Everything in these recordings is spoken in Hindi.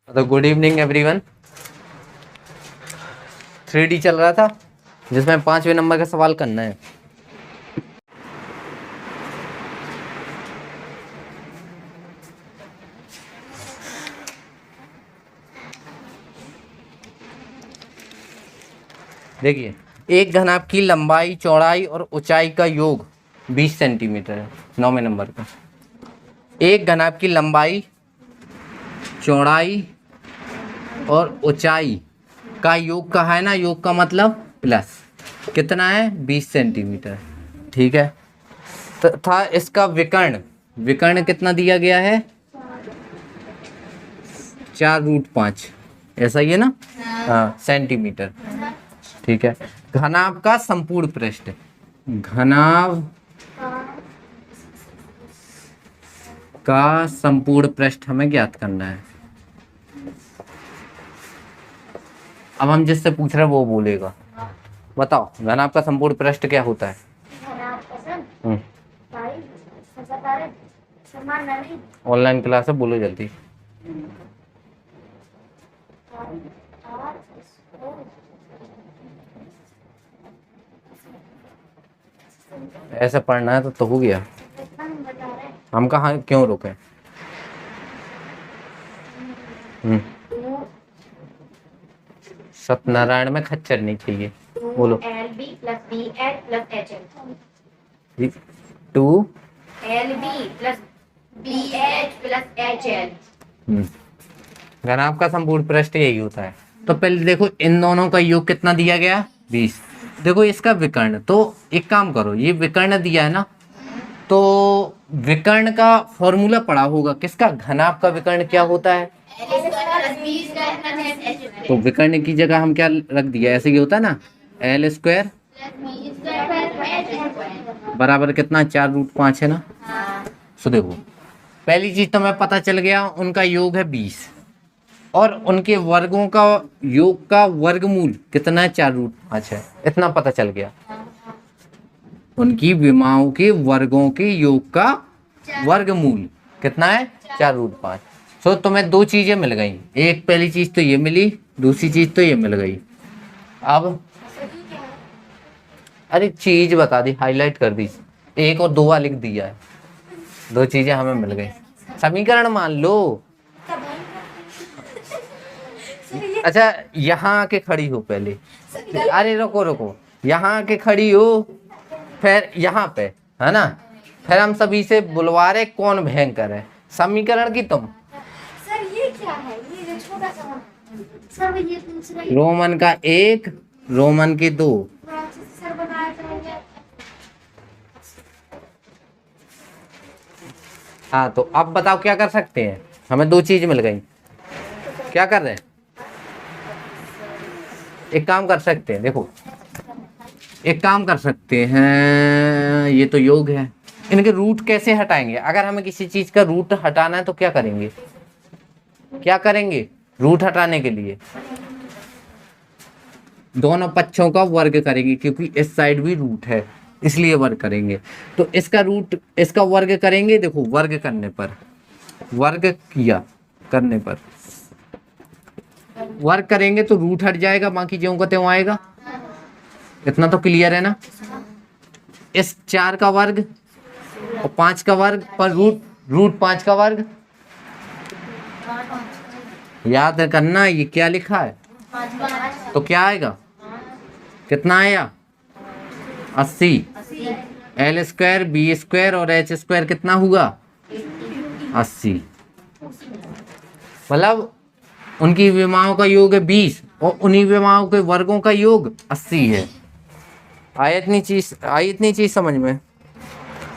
तो गुड इवनिंग एवरीवन। 3D चल रहा था जिसमें 5वें नंबर का सवाल करना है। देखिए, एक घनाभ की लंबाई, चौड़ाई और ऊंचाई का योग 20 सेंटीमीटर है। 9वें नंबर का एक घनाभ की लंबाई, चौड़ाई और ऊंचाई का योग कहा है ना। योग का मतलब प्लस कितना है, 20 सेंटीमीटर। ठीक है, तथा इसका विकर्ण विकर्ण कितना दिया गया है, 4√5। ऐसा ही है ना, हाँ, सेंटीमीटर। ठीक है, घनाभ का संपूर्ण पृष्ठ, घनाभ का संपूर्ण पृष्ठ हमें ज्ञात करना है। अब हम जिससे पूछ रहे हैं वो बोलेगा। बताओ, घनाभ का संपूर्ण पृष्ठ क्या होता है? ऑनलाइन क्लास है, बोलो जल्दी। ऐसे पढ़ना है तो हो गया। हम कहाँ क्यों रुके? सत्यनारायण में खच्चर नहीं चाहिए। बोलो। LB + BH + HL 2 LB + BH + HL। घनाभ का संपूर्ण पृष्ठ यही होता है। तो पहले देखो, इन दोनों का योग कितना दिया गया, 20। देखो इसका विकर्ण, तो एक काम करो, ये विकर्ण दिया है ना, तो विकर्ण का फॉर्मूला पढ़ा होगा। किसका? घनाभ का विकर्ण क्या होता है? तो विकर्ण की जगह हम क्या रख दिया, ऐसे ही होता है ना, L² बराबर कितना, 4√5 है ना। सो देखो, पहली चीज तो हमें पता चल गया, उनका योग है 20 और उनके वर्गों का योग का वर्गमूल कितना है, 4√5 है। इतना पता चल गया। उनकी विमाओं के वर्गों के योग का वर्गमूल कितना है, 4√5। सो तुम्हें दो चीजें मिल गई, एक पहली चीज तो ये मिली, दूसरी चीज तो ये मिल गई। अब अरे चीज बता दी, हाईलाइट कर दी, 1 और 2 लिख दिया है, दो चीजें हमें मिल गई। समीकरण मान लो। अच्छा, यहाँ आके खड़ी हो पहले। अरे रुको रुको, यहाँ आके खड़ी हो, फिर यहाँ पे है ना, फिर हम सभी से बुलवा रहे कौन भयंकर है, समीकरण की तुम। सर ये क्या है, ये जो छोटा सा सर ये पूछ रही, रोमन का 1, रोमन के 2। सर बनाया करेंगे। हाँ, तो अब बताओ क्या कर सकते हैं, हमें दो चीज मिल गई, क्या कर रहे हैं? एक काम कर सकते हैं, देखो एक काम कर सकते हैं, ये तो योग है, इनके रूट कैसे हटाएंगे? अगर हमें किसी चीज का रूट हटाना है तो क्या करेंगे, क्या करेंगे? रूट हटाने के लिए दोनों पक्षों का वर्ग करेंगे, क्योंकि इस साइड भी रूट है इसलिए वर्ग करेंगे। तो इसका रूट, इसका वर्ग करेंगे। देखो, वर्ग करने पर, वर्ग किया करने पर वर्ग करेंगे तो रूट हट जाएगा, बाकी ज्यों का त्यों आएगा। इतना तो क्लियर है ना। इस 4 का वर्ग और 5 का वर्ग पर रूट 5 का वर्ग, याद करना ये क्या लिखा है। तो क्या आएगा, कितना आया, 80। L² B² और H² कितना हुआ, 80। मतलब उनकी विमाओं का योग है 20 और उन्हीं विमाओं के वर्गों का योग 80 है। आई इतनी चीज समझ में।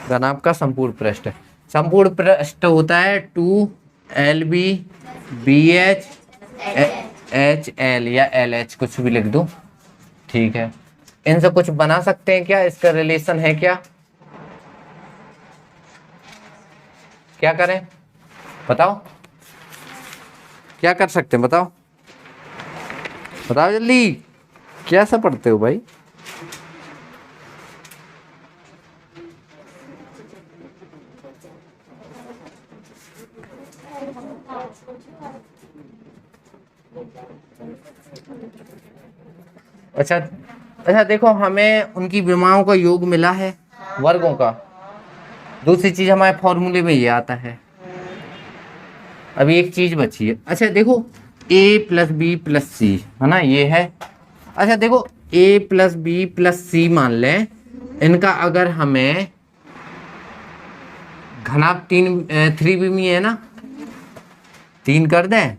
घनाभ का संपूर्ण पृष्ठ, संपूर्ण पृष्ठ होता है 2LB BH HL या LH, कुछ भी लिख दो। ठीक है, इनसे कुछ बना सकते हैं क्या, इसका रिलेशन है क्या? क्या करें बताओ, क्या कर सकते हैं बताओ, बताओ जल्दी, कैसा पढ़ते हो भाई? अच्छा अच्छा, देखो हमें उनकी विमाओं का योग मिला है, वर्गों का। दूसरी चीज हमारे फॉर्मूले में ये आता है। अभी एक चीज बची है। अच्छा देखो, a प्लस बी प्लस सी है ना, ये है। अच्छा देखो, a प्लस बी प्लस सी मान लें, इनका अगर हमें घनाभ 3 में है ना, 3 कर दें,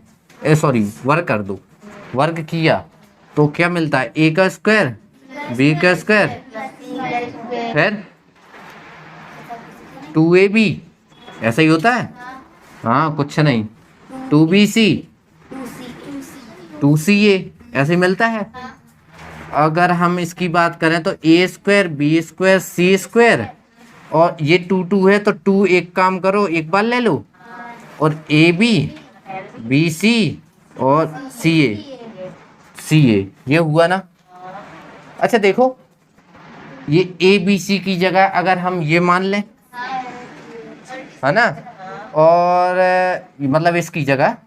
सॉरी वर्ग कर दो, वर्ग किया तो क्या मिलता है, a का स्क्वायर b का स्क्वायर फिर 2ab, ऐसा ही होता है। हाँ कुछ नहीं, 2bc 2ca ऐसे ही मिलता है। अगर हम इसकी बात करें तो a square B square C square, और ये 2 है तो 2 एक काम करो, एक बार ले लो, और ए बी बी सी और सी ए ये हुआ ना। अच्छा देखो, ये ए बी सी की जगह अगर हम ये मान लें, है ना, और मतलब इसकी जगह,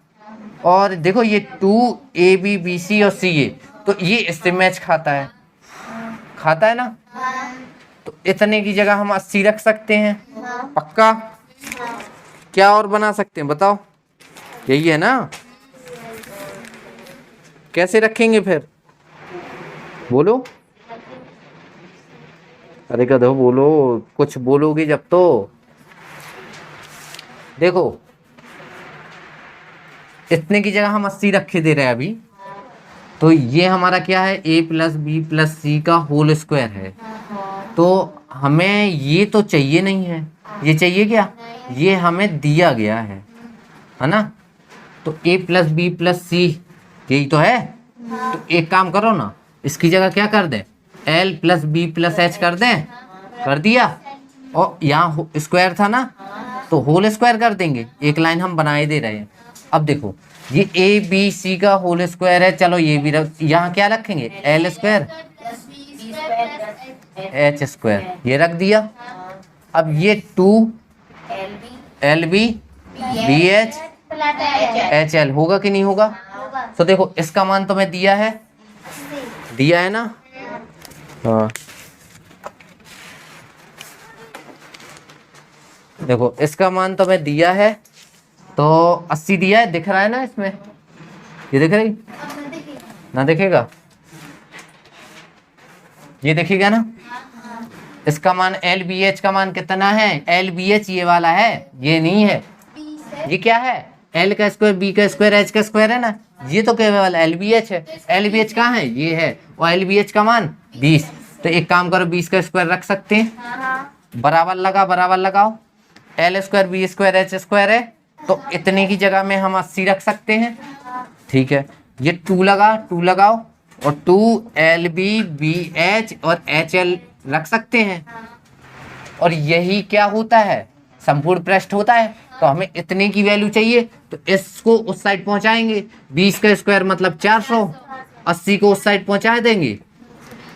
और देखो ये 2ab bc और ca, तो ये इससे मैच खाता है ना, तो इतने की जगह हम 80 रख सकते हैं, पक्का। क्या और बना सकते हैं बताओ, यही है ना। कैसे रखेंगे फिर, बोलो, अरे कदो बोलो, कुछ बोलोगे जब तो। देखो इतने की जगह हम 80 रखे दे रहे हैं अभी, तो ये हमारा क्या है, a प्लस बी प्लस सी का होल स्क्वायर है। तो हमें ये तो चाहिए नहीं है, ये चाहिए क्या, ये हमें दिया गया है ना। तो a प्लस बी प्लस सी यही तो है। तो एक काम करो ना, इसकी जगह क्या कर दें, l plus B plus H कर दें, कर दिया, और यहाँ स्क्वायर था ना तो होल स्क्वायर कर देंगे, एक लाइन हम बनाए दे रहे हैं। अब देखो ये ए बी सी का होल स्क्वायर है, चलो ये भी यहाँ क्या रखेंगे, एल स्क्वायर एच स्क्वायर, ये रख दिया। अब ये 2 L B B H L होगा कि नहीं होगा। तो देखो इसका मान तो मैं दिया है ना, हाँ देखो इसका मान तो मैं दिया है, तो 80 दिया है, दिख रहा है ना इसमें, ये दिख रही ना, दिखेगा, ये दिखेगा ना। इसका मान एल बी एच का मान कितना है, एल बी एच ये वाला है, ये नहीं है, ये क्या है, एल का स्क्वायर बी का स्क्वायर एच का स्क्वायर है ना, ये तो केवल एल बी एच है। एल बी एच कहाँ है, ये है, और एल बी एच का मान 20। तो एक काम करो, 20 का स्क्वायर रख सकते हैं, बराबर लगाओ, L square B square H square है, तो इतने की जगह में हम 80 रख सकते हैं, ठीक है। ये 2 लगाओ, और 2 एल बी बी एच और एच एल रख सकते हैं, और यही क्या होता है, संपूर्ण पृष्ठ होता है। तो हमें इतने की वैल्यू चाहिए, तो इसको उस साइड पहुंचाएंगे, 20 का स्क्वायर मतलब 400, 80 को उस साइड पहुंचा देंगे,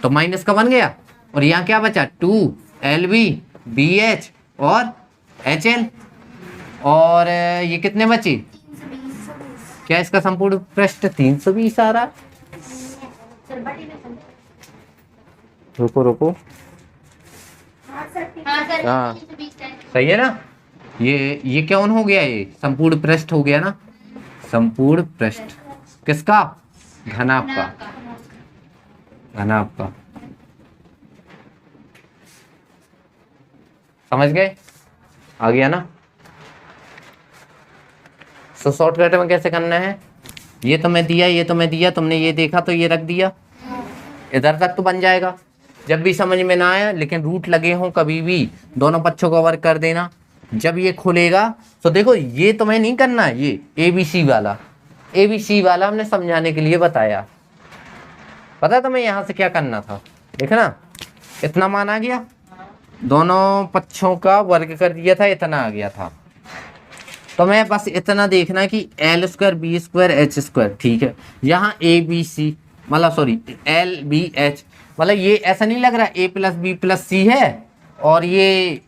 तो माइनस का बन गया, और यहाँ क्या बचा, 2 एल बी बी एच और एच एल, और ये कितने बचे, क्या इसका संपूर्ण पृष्ठ 320 आ रहा। रुको, हाँ सही है ना, ये क्या हो गया, ये संपूर्ण पृष्ठ हो गया ना, संपूर्ण पृष्ठ किसका, घनाभ का, समझ गए, आ गया ना। तो शॉर्टकट में कैसे करना है, ये तो मैं दिया, तुमने ये देखा तो ये रख दिया, इधर तक तो बन जाएगा। जब भी समझ में ना आया, लेकिन रूट लगे हों कभी भी, दोनों पक्षों का वर्ग कर देना। जब ये खुलेगा तो देखो, ये तुम्हें नहीं करना है, ये ABC वाला हमने समझाने के लिए बताया, पता है तुम्हें यहाँ से क्या करना था, देखना इतना मान आ गया, दोनों पक्षों का वर्ग कर दिया था, इतना आ गया था। तो मैं बस इतना देखना कि L square B square H square, ठीक है। यहाँ ए बी सी मतलब सॉरी एल बी एच, मतलब ये ऐसा नहीं लग रहा ए प्लस बी प्लस सी है, और ये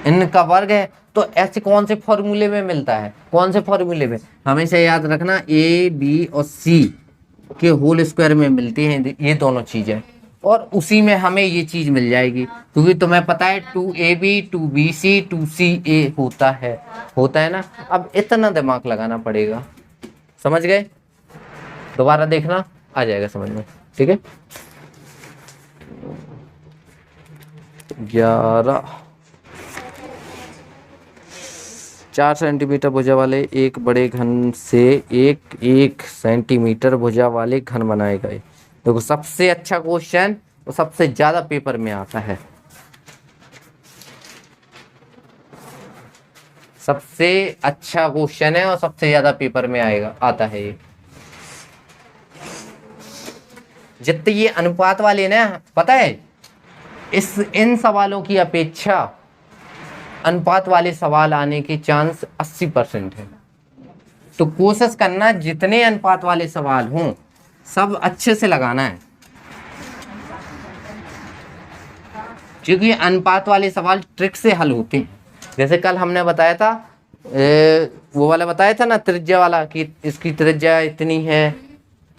इनका वर्ग है। तो ऐसे कौन से फॉर्मूले में मिलता है, कौन से फॉर्मूले में, हमेशा याद रखना ए बी और सी के होल स्क्वायर में मिलती हैं ये दोनों चीजें, और उसी में हमें ये चीज मिल जाएगी, क्योंकि तुम्हें पता है 2ab 2bc 2ca होता है ना। अब इतना दिमाग लगाना पड़ेगा, समझ गए, दोबारा देखना आ जाएगा समझ में, ठीक है। 11 4 सेंटीमीटर भुजा वाले एक बड़े घन से 1 सेंटीमीटर भुजा वाले घन बनाए गए। देखो सबसे अच्छा क्वेश्चन और सबसे ज्यादा पेपर में आता है, सबसे अच्छा क्वेश्चन है और सबसे ज्यादा पेपर में आएगा आता है ये। जितने ये अनुपात वाले ना, पता है इन सवालों की अपेक्षा अनुपात वाले सवाल आने के चांस 80% है। तो कोशिश करना जितने अनुपात वाले सवाल हों सब अच्छे से लगाना है, क्योंकि अनुपात वाले सवाल ट्रिक से हल होते हैं। जैसे कल हमने बताया था वो वाला बताया था ना, त्रिज्या वाला, कि इसकी त्रिज्या इतनी है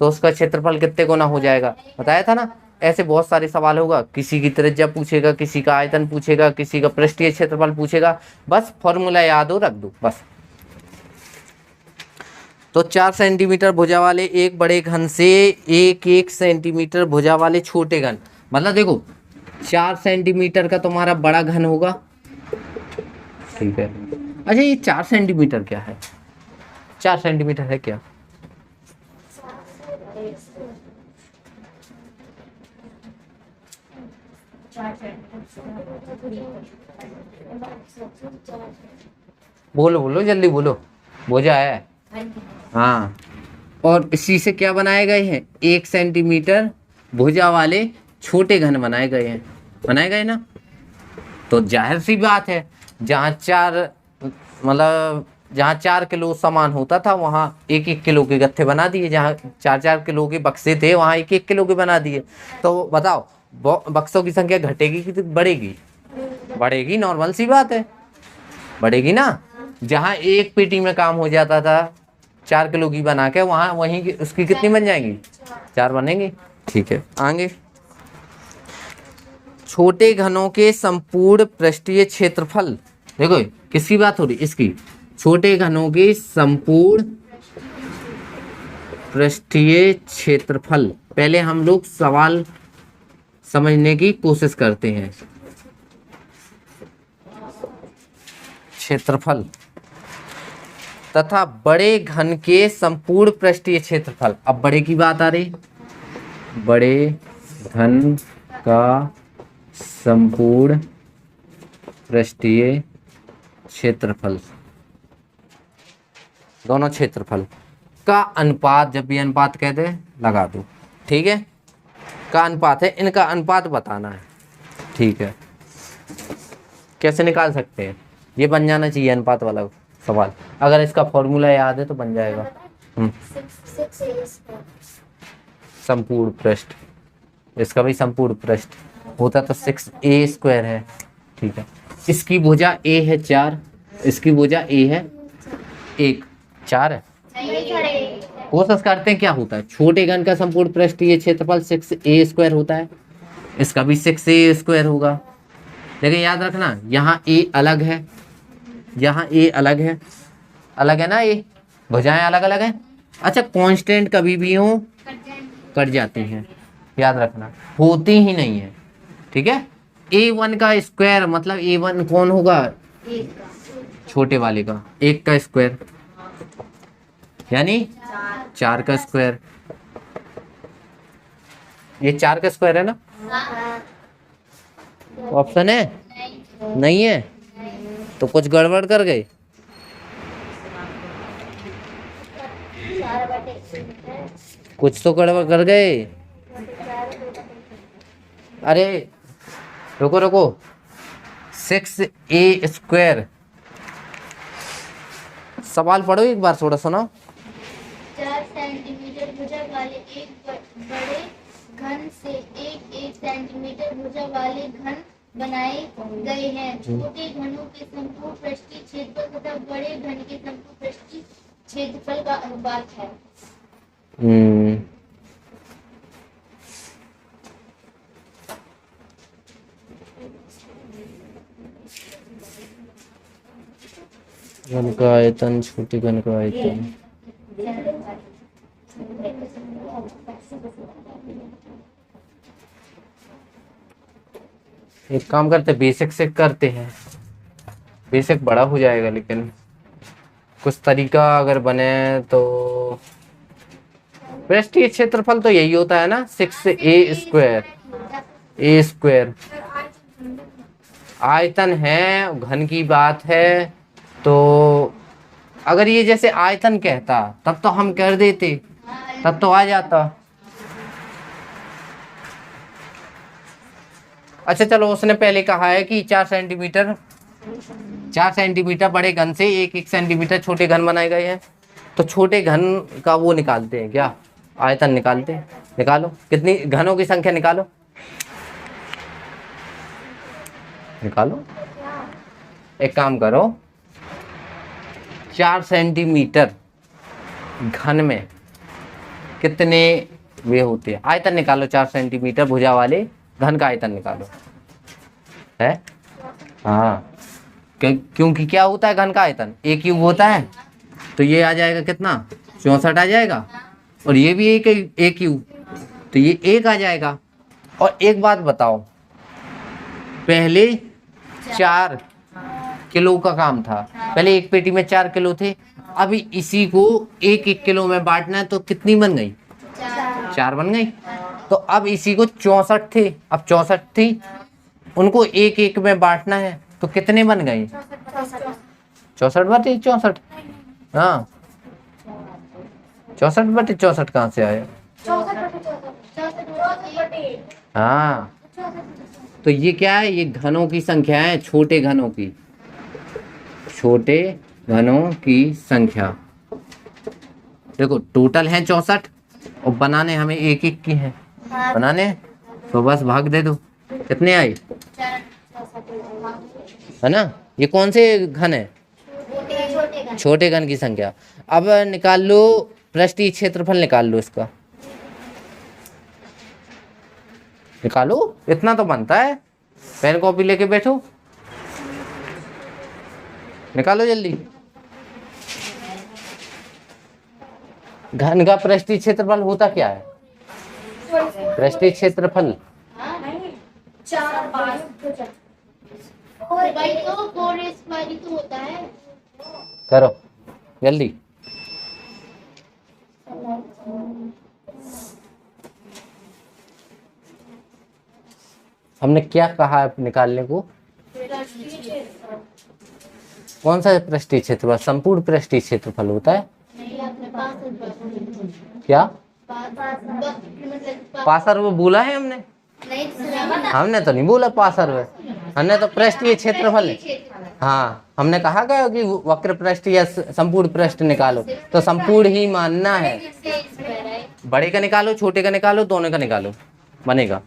तो उसका क्षेत्रफल कितने गुना हो जाएगा, बताया था ना। ऐसे बहुत सारे सवाल होगा, किसी की त्रिज्या पूछेगा, किसी का आयतन पूछेगा, किसी का पृष्ठीय क्षेत्रफल पूछेगा, बस फॉर्मूला याद हो रख दो बस। तो 4 सेंटीमीटर भुजा वाले एक बड़े घन से 1 सेंटीमीटर भुजा वाले छोटे घन, मतलब देखो 4 सेंटीमीटर का तुम्हारा बड़ा घन होगा, ठीक है। अच्छा ये 4 सेंटीमीटर क्या है, 4 सेंटीमीटर है क्या, बोलो बोलो जल्दी बोलो, भुजा है हाँ। और इसी से क्या बनाए गए हैं, 1 सेंटीमीटर भुजा वाले छोटे घन बनाए गए हैं, बनाए गए ना। तो जाहिर सी बात है जहाँ 4 किलो सामान होता था वहाँ 1-1 किलो के गत्थे बना दिए, जहाँ 4-4 किलो के बक्से थे वहाँ 1-1 किलो के बना दिए। तो बताओ बक्सों की संख्या घटेगी कि बढ़ेगी, बढ़ेगी, नॉर्मल सी बात है, बढ़ेगी ना। जहाँ एक पेटी में काम हो जाता था 4 किलो की बना के, वहाँ वहीं उसकी कितनी बन जाएंगी, 4 बनेंगी, ठीक है। आगे छोटे घनों के संपूर्ण पृष्ठीय क्षेत्रफल, देखो किसकी बात हो रही, इसकी, छोटे घनों के संपूर्ण पृष्ठीय क्षेत्रफल। पहले हम लोग सवाल समझने की कोशिश करते हैं। क्षेत्रफल तथा बड़े घन के संपूर्ण पृष्ठीय क्षेत्रफल। अब बड़े की बात आ रही, बड़े घन का संपूर्ण पृष्ठीय क्षेत्रफल, दोनों क्षेत्रफल का अनुपात, जब भी अनुपात कहते हैं लगा दो, ठीक है। का अनुपात है, इनका अनुपात बताना है, ठीक है। कैसे निकाल सकते हैं, ये बन जाना चाहिए अनुपात वाला सवाल, अगर इसका फॉर्मूला याद है तो बन जाएगा। संपूर्ण पृष्ठ, इसका भी संपूर्ण पृष्ठ होता तो 6a² है, ठीक है। इसकी भुजा a है 4, इसकी भुजा a है 1, 4 है। कोशिश करते हैं क्या होता है, छोटे घन का संपूर्ण पृष्ठीय क्षेत्रफल 6a² होता है, इसका भी 6a² होगा। लेकिन याद रखना यहाँ a अलग है, यहाँ a अलग है, अलग है ना, ये भुजाएं अलग अलग हैं। अच्छा कांस्टेंट कभी भी हो कट जाती हैं, याद रखना, होती ही नहीं है, ठीक है। a1 का स्क्वायर मतलब a1 कौन होगा, छोटे वाले का 1 का स्क्वायर, यानी 4 का स्क्वायर, ये 4 का स्क्वायर है ना, ऑप्शन है नहीं है तो कुछ गड़बड़ कर गए। कुछ तो गड़बड़ कर गए, अरे रुको रुको, 6a², सवाल पढ़ो एक बार, थोड़ा सुनाओ। 4 सेंटीमीटर भुजा वाले एक बड़े घन से 1 सेंटीमीटर भुजा वाले घन बनाए गए हैं। छोटे घनों के संपूर्ण पृष्ठीय क्षेत्रफल तथा बड़े घन के संपूर्ण पृष्ठीय क्षेत्रफल का अनुपात है। घन का आयतन, छोटे घन का आयतन। एक काम करते, बेसिक से करते हैं, बेसिक बड़ा हो जाएगा, लेकिन कुछ तरीका अगर बने तो। पृष्ठीय क्षेत्रफल तो यही होता है ना, 6a²। a²। आयतन है, घन की बात है, तो अगर ये जैसे आयतन कहता तब तो हम कर देते, तब तो आ जाता। अच्छा चलो, उसने पहले कहा है कि 4 सेंटीमीटर बड़े घन से 1 सेंटीमीटर छोटे घन बनाए गए हैं। तो छोटे घन का वो निकालते हैं क्या, आयतन निकालते हैं। निकालो, कितनी घनों की संख्या निकालो, निकालो। एक काम करो, 4 सेंटीमीटर घन में कितने वे होते हैं, आयतन निकालो। 4 सेंटीमीटर भुजा वाले घन का आयतन निकालो, है। हाँ, क्योंकि क्या होता है घन का आयतन, एक क्यूब होता है, तो ये आ जाएगा कितना, 64 आ जाएगा। और ये भी एक क्यूब, तो ये 1 आ जाएगा। और एक बात बताओ, पहले 4 किलो का काम था, पहले एक पेटी में 4 किलो थे, अभी इसी को 1-1 किलो में बांटना है, तो कितनी बन गई, 4 बन गई। तो अब इसी को 64 थे, अब 64 थी, उनको 1-1 में बांटना है, तो कितने बन गए, 64/64। हाँ, 64/64 कहाँ से आया। हाँ, तो ये क्या है, ये घनों की संख्या है, छोटे घनों की, छोटे घनों की संख्या। देखो टोटल है 64 और बनाने हमें 1-1 की है, बनाने तो बस भाग दे दो, कितने आए, है ना। ये कौन से घन है, छोटे घन की संख्या। अब निकाल लो पृष्ठीय क्षेत्रफल, निकाल लो इसका, निकालो, इतना तो बनता है। पेन कॉपी लेके बैठो, निकालो जल्दी। घन का पृष्ठीय क्षेत्रफल होता क्या है, पृष्ठीय क्षेत्रफल, करो जल्दी। हमने क्या कहा है निकालने को, कौन सा पृष्ठीय क्षेत्रफल, संपूर्ण पृष्ठीय क्षेत्रफल होता है। क्या पासर्व बोला है हमने, हमने तो नहीं बोला पासर्व, हमने तो पृष्ठीय क्षेत्रफल। हाँ, हमने कहा गया कि वक्र पृष्ठ या संपूर्ण पृष्ठ निकालो, तो संपूर्ण ही मानना है। बड़े का निकालो, छोटे का निकालो, दोनों का निकालो, बनेगा।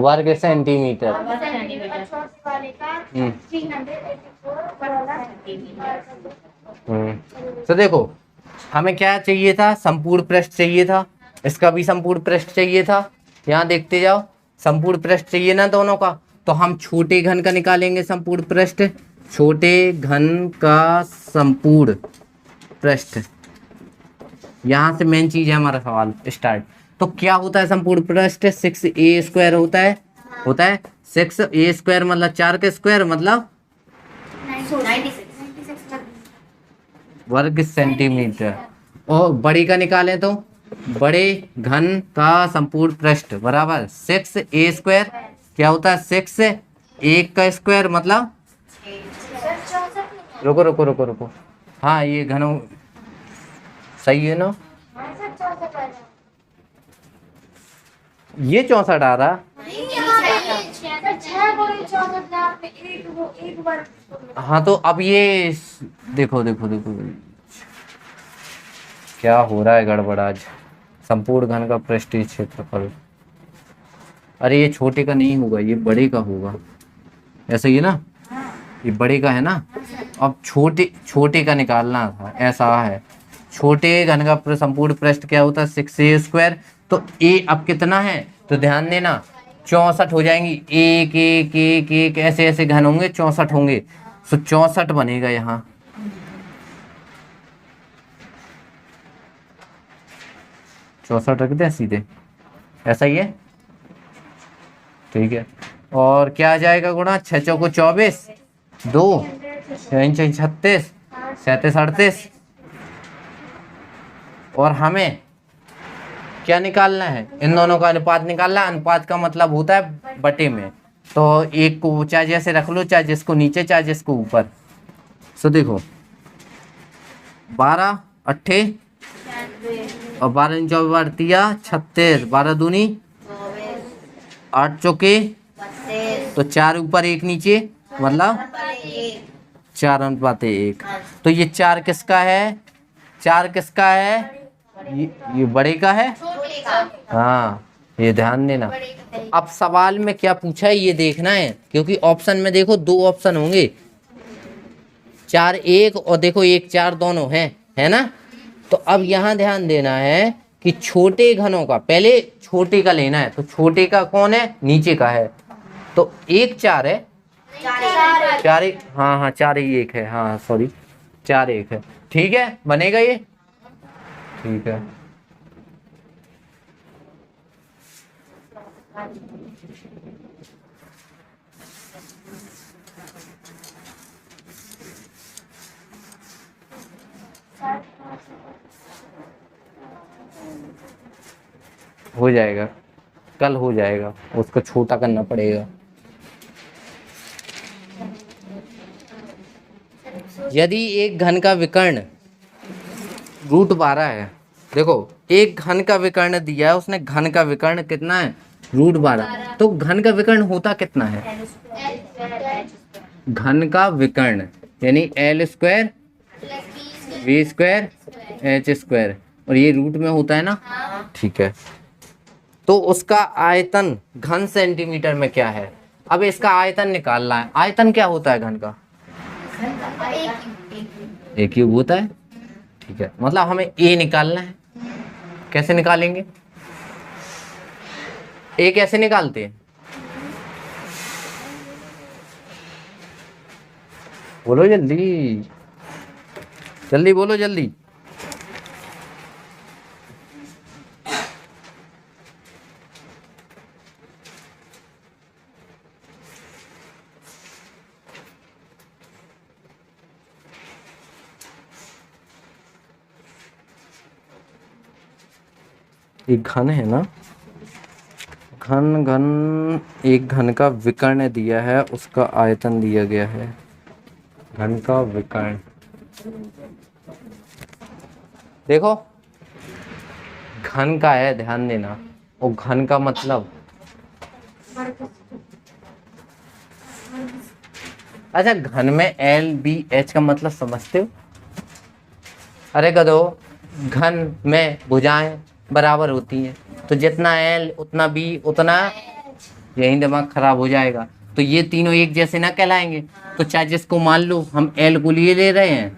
वर्ग सेंटीमीटर। तो देखो हमें क्या चाहिए था, संपूर्ण पृष्ठ चाहिए था, इसका भी संपूर्ण पृष्ठ चाहिए था। यहाँ देखते जाओ, संपूर्ण पृष्ठ चाहिए ना दोनों का, तो हम छोटे घन का निकालेंगे संपूर्ण पृष्ठ, छोटे घन का संपूर्ण पृष्ठ। यहाँ से मेन चीज है हमारा सवाल स्टार्ट। तो क्या होता है संपूर्ण पृष्ठ, 6a² होता है, 6a² मतलब 4 के स्क्वायर मतलब 96 वर्ग सेंटीमीटर। और बड़ी का निकालें तो बड़े घन का संपूर्ण पृष्ठ बराबर 6a²। क्या होता है 6 1 का स्क्वायर मतलब, रुको रुको रुको रुको, हाँ ये घनों सही है ना, ये 64 आ रहा। हाँ तो अब ये देखो देखो देखो क्या हो रहा है गड़बड़ आज। संपूर्ण घन का पृष्ठीय क्षेत्रफल, अरे ये छोटे का नहीं होगा, ये बड़े का होगा, ऐसा ही है ना, ये बड़े का है ना। अब छोटे छोटे का निकालना था, ऐसा है छोटे घन का संपूर्ण पृष्ठ क्या होता है 6a²। तो a अब कितना है तो ध्यान देना 64 हो जाएंगी, एक एक एक एक ऐसे ऐसे घन होंगे 64 होंगे, तो 64 बनेगा यहाँ। चौसठ रख दें सीधे, ऐसा ही है, ठीक है। और क्या आ जाएगा गुणा, 6 चौको 24, 2 6 36, 37 38। और हमें क्या निकालना है, इन दोनों का अनुपात निकालना है। अनुपात का मतलब होता है बटे में, तो एक को चाहे जैसे रख लो, चाहे जिसको नीचे चाहे जिसको ऊपर। सो देखो 12 8 और 12 24 36, 12 दूनी 8 चौके, तो 4 ऊपर 1 नीचे मतलब 4:1। तो ये 4 किसका है, 4 किसका है, ये बड़े का है। हाँ ये ध्यान देना। अब सवाल में क्या पूछा है ये देखना है, क्योंकि ऑप्शन में देखो 2 ऑप्शन होंगे, 4 1 और देखो 1 4 दोनों हैं, है ना। तो अब यहाँ ध्यान देना है कि छोटे घनों का पहले छोटे का लेना है, तो छोटे का कौन है, नीचे का है। तो 1 4 है, 4 1, हाँ हाँ 4 ही 1 है, हाँ सॉरी 4 1 है, ठीक है बनेगा ये, ठीक है। हो जाएगा, कल हो जाएगा, उसको छोटा करना पड़ेगा। यदि एक घन का विकर्ण √12 है, देखो एक घन का विकर्ण दिया है उसने, घन का विकर्ण कितना है √12, तो घन का विकर्ण होता कितना है, घन का विकर्ण यानी L² V² H², और ये रूट में होता है ना, ठीक है। तो उसका आयतन घन सेंटीमीटर में क्या है, अब इसका आयतन निकालना है। आयतन क्या होता है घन का, एक क्यूब होता है, ठीक है। मतलब हमें ए निकालना है, कैसे निकालेंगे, ए कैसे निकालते हैं, बोलो जल्दी जल्दी बोलो जल्दी। एक घन है ना, घन एक घन का विकर्ण दिया है, उसका आयतन दिया गया है, घन का विकर्ण। देखो घन का है, ध्यान देना, और घन का मतलब, अच्छा घन में LBH का मतलब समझते हो, अरे गधो घन में भुजाएं बराबर होती हैं, तो जितना L उतना B उतना, यही दिमाग खराब हो जाएगा। तो ये तीनों एक जैसे ना कहलाएंगे, तो चाहे जिसको मान लो हम L को लिए ले रहे हैं,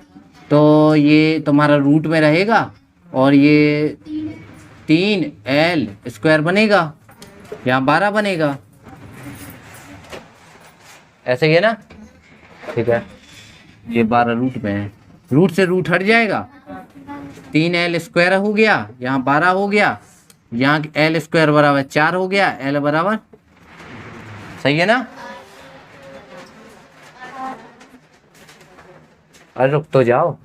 तो ये तुम्हारा रूट में रहेगा, और ये 3L² बनेगा, यहाँ 12 बनेगा, ऐसे ही है ना, ठीक है। ये 12 रूट में है, रूट से रूट हट जाएगा, 3L² हो गया, यहाँ 12 हो गया, यहाँ L² बराबर 4 हो गया, L बराबर, सही है ना। अरे रुक तो जाओ,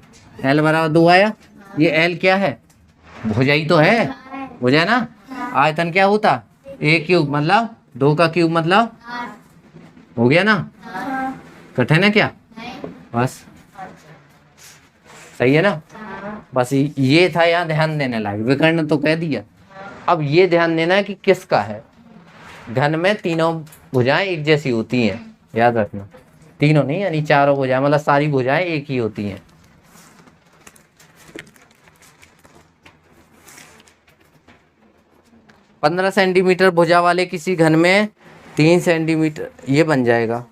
L बराबर 2 आया, ये L क्या है, भुजाई तो है, बुझा ना। आयतन क्या होता, a क्यूब मतलब 2 का क्यूब मतलब, हो गया ना। कठिन है क्या, बस सही है ना। बस ये था यहाँ ध्यान देने लायक, विकर्ण तो कह दिया। अब ये ध्यान देना है कि किसका है। घन में तीनों भुजाएं एक जैसी होती हैं, याद रखना। तीनों नहीं यानी चारों भुजाएं, मतलब सारी भुजाएं एक ही होती हैं। पंद्रह सेंटीमीटर भुजा वाले किसी घन में 3 सेंटीमीटर, ये बन जाएगा।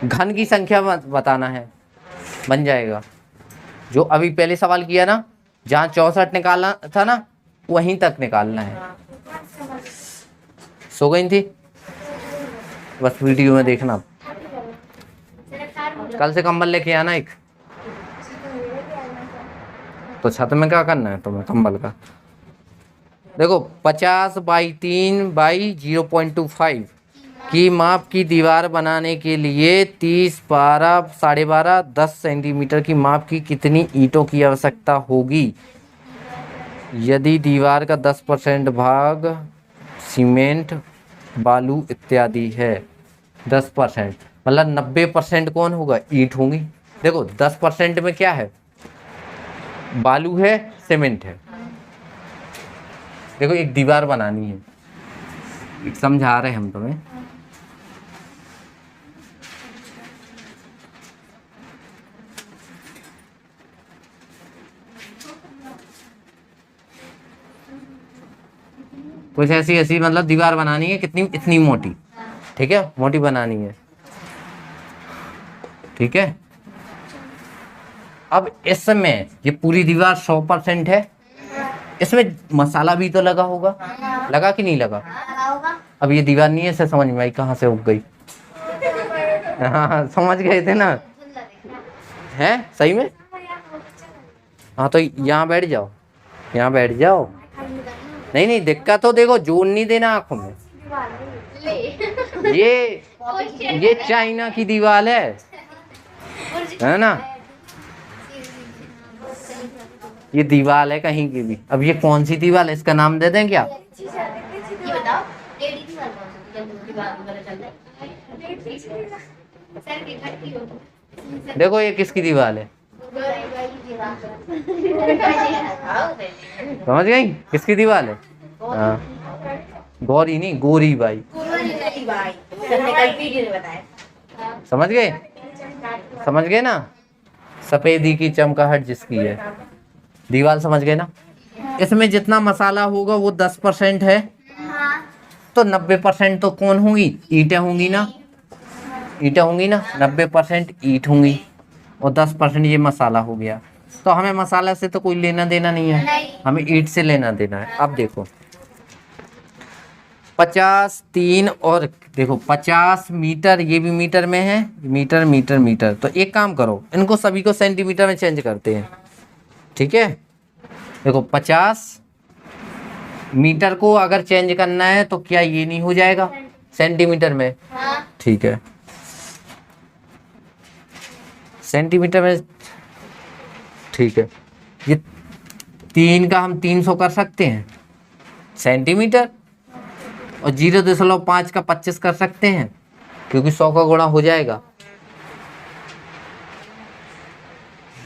घन की संख्या बताना है, बन जाएगा। जो अभी पहले सवाल किया ना, जहाँ 64 निकालना था ना, वहीं तक निकालना है। सो गई थी, बस वीडियो में देखना। कल से कंबल लेके आना एक, तो छत में क्या करना है तुम्हें कंबल का। देखो 50 बाई 3 बाई 0.25 की माप की दीवार बनाने के लिए 30, 12, 12.5, 10 सेंटीमीटर की माप की कितनी ईंटों की आवश्यकता होगी यदि दीवार का 10% भाग सीमेंट, बालू इत्यादि है। 10% मतलब 90% कौन होगा, ईंट होंगी। देखो 10% में क्या है, बालू है, सीमेंट है। देखो एक दीवार बनानी है, एक समझा रहे हम तुम्हें। कुछ ऐसी ऐसी मतलब दीवार बनानी है, कितनी, इतनी मोटी, ठीक है, मोटी बनानी है, ठीक है। अब इसमें ये पूरी दीवार 100% है, इसमें मसाला भी तो लगा होगा, लगा कि नहीं लगा। अब ये दीवार नहीं है, इसे समझ में आई कहाँ से उग गई। हाँ समझ गए थे ना, है सही में। हाँ तो यहाँ बैठ जाओ, यहाँ बैठ जाओ। नहीं नहीं दिक्कत तो देखो, जोड़ नहीं देना आंखों में। ये चाइना की दीवार है ना, ये दीवार है कहीं की भी। अब ये कौन सी दीवार है, इसका नाम दे दें क्या। देखो ये किसकी दीवार है, समझ गई किसकी दीवार है। हाँ गौरी नहीं, गोरी बाई, समझ गए, समझ गए ना। सफेदी की चमकाहट जिसकी है, दीवार समझ गए ना। इसमें जितना मसाला होगा वो 10% है, तो 90% तो कौन होंगी, ईंटें होंगी ना, ईंटें होंगी ना। 90% ईंट होंगी और 10% ये मसाला हो गया। तो हमें मसाला से तो कोई लेना देना नहीं है, हमें ईंट से लेना देना है। अब देखो 50, 3 और देखो 50 मीटर, ये भी मीटर में है, मीटर मीटर मीटर। तो एक काम करो, इनको सभी को सेंटीमीटर में चेंज करते हैं, ठीक है। देखो 50 मीटर को अगर चेंज करना है तो क्या ये नहीं हो जाएगा सेंटीमीटर में, ठीक है। सेंटीमीटर में ठीक है। ये 3 का हम 300 कर सकते हैं सेंटीमीटर, और 0.5 का 25 कर सकते हैं, क्योंकि 100 का गुणा हो जाएगा।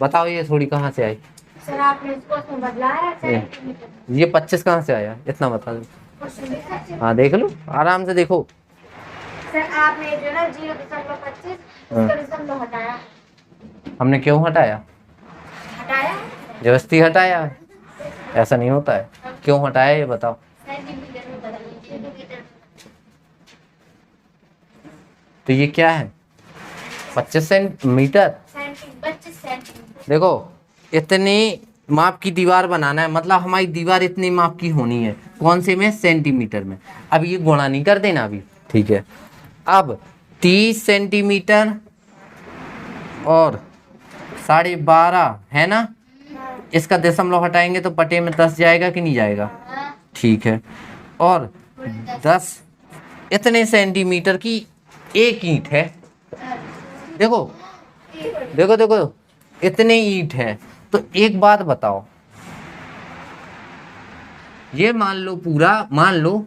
बताओ ये थोड़ी कहाँ से आई सर, आपने इसको बदला है। ये 25 कहाँ से आया, इतना बता दो। हाँ देख लो आराम से देखो। सर आपने जो ना 0.25 उसका दशमलव हटाया। हमने क्यों हटाया, हटाया जबरदस्ती हटाया, ऐसा नहीं होता है। क्यों हटाया ये बताओ। सेंटीमीटर में बदल सेंटीमीटर। तो ये क्या है 25 सेंटीमीटर। 25 सेंटीमीटर। देखो इतनी माप की दीवार बनाना है, मतलब हमारी दीवार इतनी माप की होनी है, कौन से में, सेंटीमीटर में। अब ये गुणा नहीं कर देना अभी, ठीक है। अब 30 सेंटीमीटर और 12.5 है ना, इसका दशमलव हटाएंगे तो बटे में 10 जाएगा कि नहीं जाएगा, ठीक है। और 10 इतने सेंटीमीटर की एक ईंट है। देखो देखो देखो इतने ईंट है। तो एक बात बताओ, ये मान लो पूरा, मान लो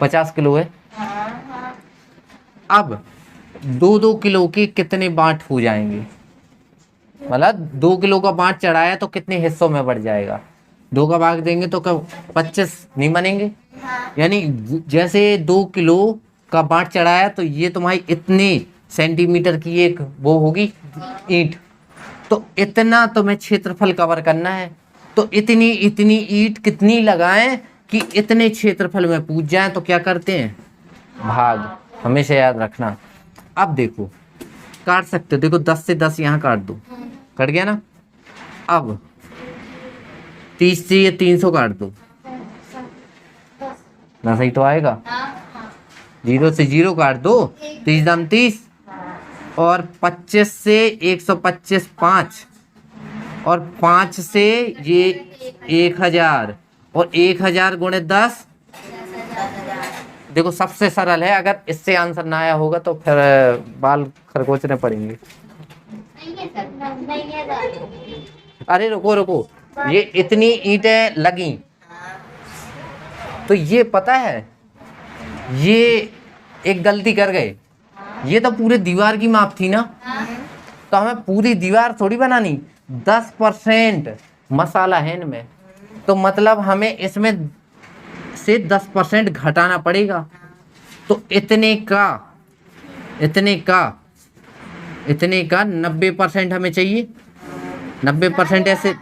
50 किलो है। अब 2-2 किलो के कितने बांट हो जाएंगे, मतलब 2 किलो का बांट चढ़ाया तो कितने हिस्सों में बढ़ जाएगा, 2 का भाग देंगे तो कब 25 नहीं बनेंगे। यानी जैसे 2 किलो का बांट चढ़ाया तो ये तुम्हारी इतने सेंटीमीटर की एक वो होगी ईंट, तो इतना तुम्हें क्षेत्रफल कवर करना है। तो इतनी इतनी ईंट कितनी लगाएं कि इतने क्षेत्रफल में पूछ जाए, तो क्या करते हैं भाग, हमेशा याद रखना। अब देखो काट सकते हो, देखो 10 से 10 यहाँ काट दो, कट गया ना। अब 30 से ये 300 काट दो ना, सही तो आएगा। 0 से 0 काट दो, 30 दाम 30, और 25 से 125 5, और 5 से ये 1000, और 1000 गुणे 10। देखो सबसे सरल है, अगर इससे आंसर ना आया होगा तो फिर बाल खरगोचने पड़ेंगे। नहीं है सर, नहीं है सर। अरे रुको रुको, ये इतनी ईंटें लगी, तो ये पता है ये एक गलती कर गए, ये तो पूरे दीवार की माप थी ना, तो हमें पूरी दीवार थोड़ी बनानी, 10% मसाला है इनमें, तो मतलब हमें इसमें से 10% घटाना पड़ेगा। तो इतने का 90% हमें चाहिए, 90% ऐसे